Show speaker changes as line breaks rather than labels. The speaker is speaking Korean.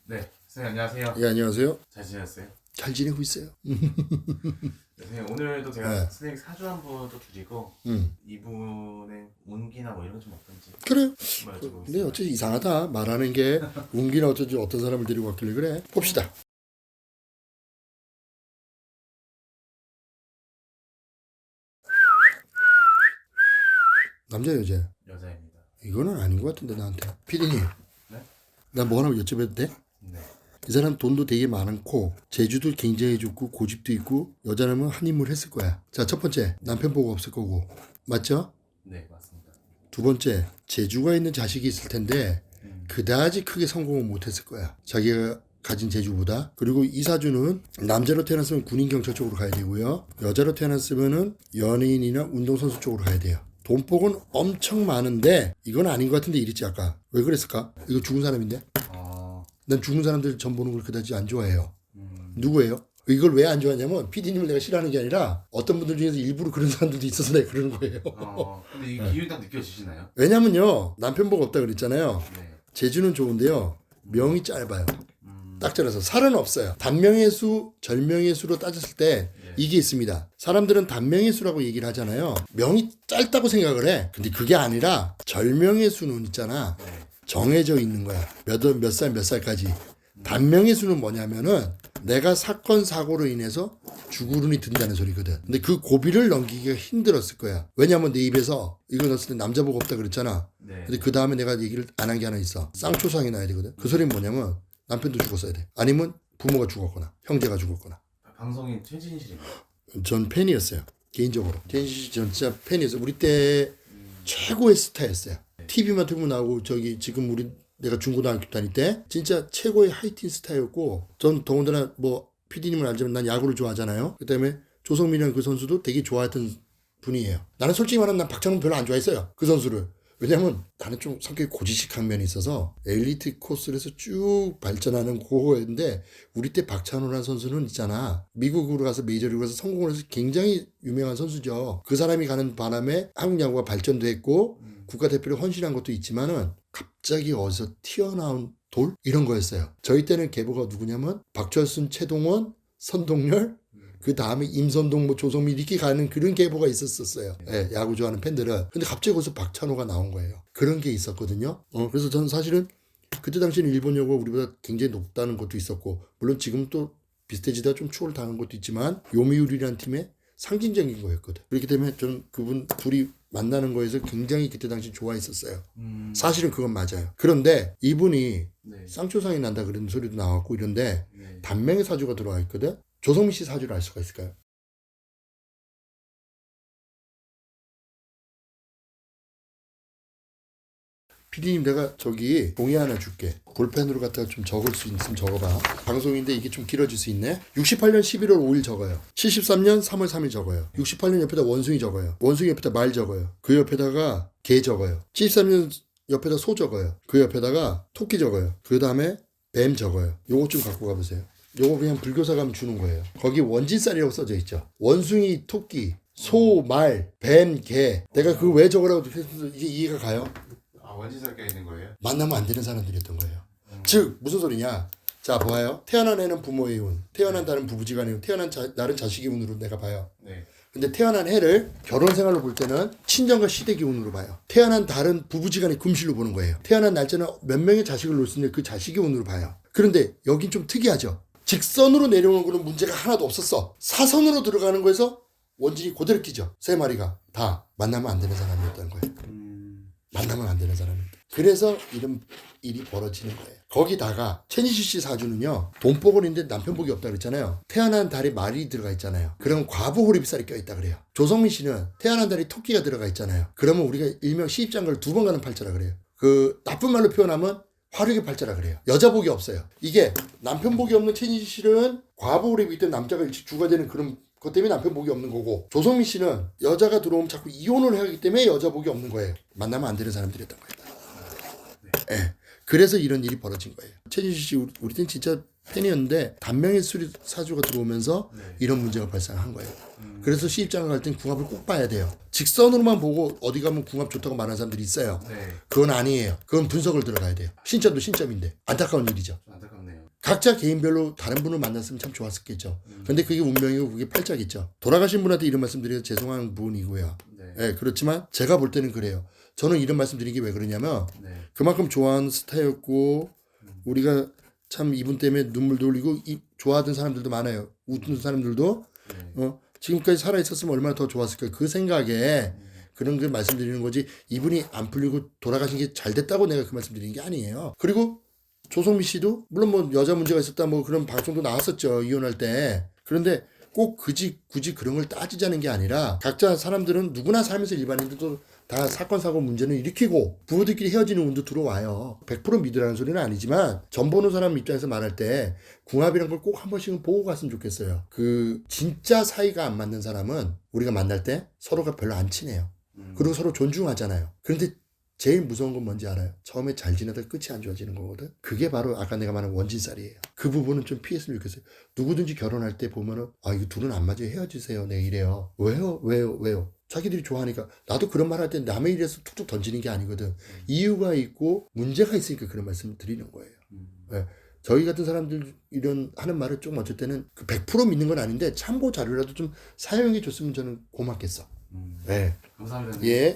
네, 선생님 안녕하세요.
예, 안녕하세요.
잘 지냈어요?
잘 지내고 있어요.
네, 선생님 오늘도 제가
네.
선생님 사주 한 분도 드리고
음.
이분의 운기나 뭐 이런 거 좀 어떤지
그래요.
한번
근데
여쭤보겠습니다.
어째 이상하다. 말하는 게 운기나 어쩐지 어떤 사람을 데리고 왔길래 그래. 봅시다. 남자 여자.
여자입니다.
이거는 아닌 것 같은데 나한테. 피디님.
네?
나 뭐 하나 여쭤봐도 돼?
네.
이 사람 돈도 되게 많고 재주도 굉장히 좋고 고집도 있고 여자라면 한 인물 했을 거야. 자, 첫 번째 남편 보고 없을 거고. 맞죠?
네, 맞습니다.
두 번째 재주가 있는 자식이 있을 텐데 그다지 크게 성공은 못했을 거야. 자기가 가진 재주보다. 그리고 이 사주는 남자로 태어났으면 군인 경찰 쪽으로 가야 되고요. 여자로 태어났으면은 연예인이나 운동선수 쪽으로 가야 돼요. 돈복은 엄청 많은데 이건 아닌 것 같은데 이랬지 아까. 왜 그랬을까? 이거 죽은 사람인데? 난 죽은 사람들 전 보는 걸 그다지 안 좋아해요. 누구예요? 이걸 왜 안 좋아하냐면 PD님을 내가 싫어하는 게 아니라 어떤 분들 중에서 일부러 그런 사람들도 있어서 내가 그러는 거예요.
근데 이 기운이 딱 느껴지시나요?
왜냐면요. 남편 보고 없다 그랬잖아요.
네.
재주는 좋은데요. 명이 짧아요. 딱 잘라서 살은 없어요. 단명의 수, 절명의 수로 따졌을 때 이게 있습니다. 사람들은 단명의 수라고 얘기를 하잖아요. 명이 짧다고 생각을 해. 근데 그게 아니라 절명의 수는 있잖아. 정해져 있는 거야. 몇 살 몇 살까지. 단명의 수는 뭐냐면은 내가 사건 사고로 인해서 죽으름이 든다는 소리거든. 근데 그 고비를 넘기기가 힘들었을 거야. 왜냐면 내 입에서 이거 넣었을 때 남자 보고 없다 그랬잖아.
네.
근데 그 다음에 내가 얘기를 안 한 게 하나 있어. 쌍초상이 나야 되거든. 그 소리는 뭐냐면 남편도 죽었어야 돼. 아니면 부모가 죽었거나 형제가 죽었거나.
방송인 최진실인가요?
전 팬이었어요. 개인적으로. 개인적으로 전 진짜 팬이었어요. 우리 때 최고의 스타였어요. TV만 틀고 나오고 저기 지금 우리 내가 중고등학교 다닐 때 진짜 최고의 하이틴 스타였고 전 더군다나 뭐 PD님은 알지만 난 야구를 좋아하잖아요. 그다음에 조성민이라는 그 선수도 되게 좋아했던 분이에요. 나는 솔직히 말하면 난 박찬호 별로 안 좋아했어요. 그 선수를. 왜냐면 나는 좀 성격이 고지식한 면이 있어서 엘리트 코스에서 쭉 발전하는 그거였는데 우리 때 박찬호라는 선수는 있잖아. 미국으로 가서 메이저리그 가서 성공을 해서 굉장히 유명한 선수죠. 그 사람이 가는 바람에 한국 야구가 발전도 했고 국가대표로 헌신한 것도 있지만은 갑자기 어디서 튀어나온 돌? 이런 거였어요. 저희 때는 계보가 누구냐면 박철순, 최동원, 선동열 그 다음에 임선동, 뭐 조성민 이렇게 가는 그런 계보가 있었어요. 예, 야구 좋아하는 팬들은. 근데 갑자기 거기서 박찬호가 나온 거예요. 그런 게 있었거든요. 그래서 저는 사실은 그때 당시에는 일본 야구가 우리보다 굉장히 높다는 것도 있었고 물론 지금 또 비슷해지다 좀 추월 당한 것도 있지만 요미우리라는 팀의 상징적인 거였거든. 그렇기 때문에 저는 그분 둘이 만나는 거에서 굉장히 그때 당시 좋아했었어요. 사실은 그건 맞아요. 그런데 이분이
네.
쌍초상이 난다 그런 소리도 나왔고 이런데
네.
단명의 사주가 들어와 있거든. 조성민 씨 사주를 알 수가 있을까요? 피디님 내가 저기 종이 하나 줄게. 볼펜으로 갖다가 좀 적을 수 있으면 적어봐. 방송인데 이게 좀 길어질 수 있네. 68년 11월 5일 적어요. 73년 3월 3일 적어요. 68년 옆에다 원숭이 적어요. 원숭이 옆에다 말 적어요. 그 옆에다가 개 적어요. 73년 옆에다 소 적어요. 그 옆에다가 토끼 적어요. 그 다음에 뱀 적어요. 요거 좀 갖고 가보세요. 요거 그냥 불교사 가면 주는 거예요. 거기 원진살이라고 써져 있죠. 원숭이, 토끼, 소, 말, 뱀, 개. 내가 그거 왜 적으라고 했어서 이게 이해가 가요?
원지살 껴 있는 거예요?
만나면 안 되는 사람들이었던 거예요. 즉 무슨 소리냐? 자 봐요. 태어난 애는 부모의 운, 태어난 달은 부부지간의 운, 태어난 날은 자식의 운으로 내가 봐요.
네.
근데 태어난 해를 결혼 생활로 볼 때는 친정과 시댁의 운으로 봐요. 태어난 달은 부부지간의 금실로 보는 거예요. 태어난 날짜는 몇 명의 자식을 놓을 수 있는데 그 자식의 운으로 봐요. 그런데 여긴 좀 특이하죠. 직선으로 내려오는 거는 문제가 하나도 없었어. 사선으로 들어가는 거에서 원진이 그대로 끼죠. 세 마리가 다 만나면 안 되는 사람이었다는 거예요. 만나면 안 되는 사람입니다. 그래서 이런 일이 벌어지는 거예요. 거기다가 최니시 씨 사주는요. 돈복은 있는데 남편복이 없다 그랬잖아요. 태어난 달에 말이 들어가 있잖아요. 그러면 과부 호리비살이 껴있다 그래요. 조성민 씨는 태어난 달에 토끼가 들어가 있잖아요. 그러면 우리가 일명 시입장가를 2번 가는 팔자라 그래요. 그 나쁜 말로 표현하면 화력의 팔자라 그래요. 여자복이 없어요. 이게 남편복이 없는 최니시 씨는 과부 호리비 때문에 남자가 일찍 주가 되는 그런 그것 때문에 남편 복이 없는 거고 조성민 씨는 여자가 들어오면 자꾸 이혼을 하기 때문에 여자 복이 없는 거예요. 만나면 안 되는 사람들이었던 거예요. 네. 그래서 이런 일이 벌어진 거예요. 최진수 씨 우리 때는 진짜 팬이었는데 단명의 수리 사주가 들어오면서 이런 문제가 발생한 거예요. 그래서 시입장을 갈 땐 궁합을 꼭 봐야 돼요. 직선으로만 보고 어디 가면 궁합 좋다고 말하는 사람들이 있어요.
네.
그건 아니에요. 그건 분석을 들어가야 돼요. 신점도 신점인데 안타까운 일이죠.
좀 안타깝네요.
각자 개인별로 다른 분을 만났으면 참 좋았었겠죠. 근데 그게 운명이고 그게 팔자겠죠. 돌아가신 분한테 이런 말씀 드려서 죄송한 부분이고요.
네.
예, 그렇지만 제가 볼 때는 그래요. 저는 이런 말씀 드리는 게 왜 그러냐면
네.
그만큼 좋아하는 스타였고 우리가 참 이분 때문에 눈물도 흘리고 좋아하던 사람들도 많아요. 웃는 사람들도
네.
지금까지 살아있었으면 얼마나 더 좋았을까. 그 생각에 그런 걸 말씀드리는 거지 이분이 안 풀리고 돌아가신 게 잘 됐다고 내가 그 말씀 드리는 게 아니에요. 그리고 조성미 씨도 물론 뭐 여자 문제가 있었다 뭐 그런 방송도 나왔었죠. 이혼할 때. 그런데 꼭 굳이 그런 걸 따지자는 게 아니라 각자 사람들은 누구나 살면서 일반인들도 다 사건 사고 문제는 일으키고 부부들끼리 헤어지는 운도 들어와요. 100% 믿으라는 소리는 아니지만 전 보는 사람 입장에서 말할 때 궁합이란 걸 꼭 한 번씩은 보고 갔으면 좋겠어요. 그 진짜 사이가 안 맞는 사람은 우리가 만날 때 서로가 별로 안 친해요. 그리고 서로 존중하잖아요. 그런데 제일 무서운 건 뭔지 알아요? 처음에 잘 지내다가 끝이 안 좋아지는 거거든. 그게 바로 아까 내가 말한 원진살이에요. 그 부분은 좀 피했으면 좋겠어요. 누구든지 결혼할 때 보면은 이거 둘은 안 맞아요. 헤어지세요. 내 이래요. 왜요? 자기들이 좋아하니까. 나도 그런 말 할 때 남의 일에서 툭툭 던지는 게 아니거든. 이유가 있고 문제가 있으니까 그런 말씀을 드리는 거예요. 네. 저희 같은 사람들 이런 하는 말을 조금 어쩔 때는 100% 믿는 건 아닌데 참고 자료라도 좀 사용해 줬으면 저는 고맙겠어. 네.
감사합니다.
예.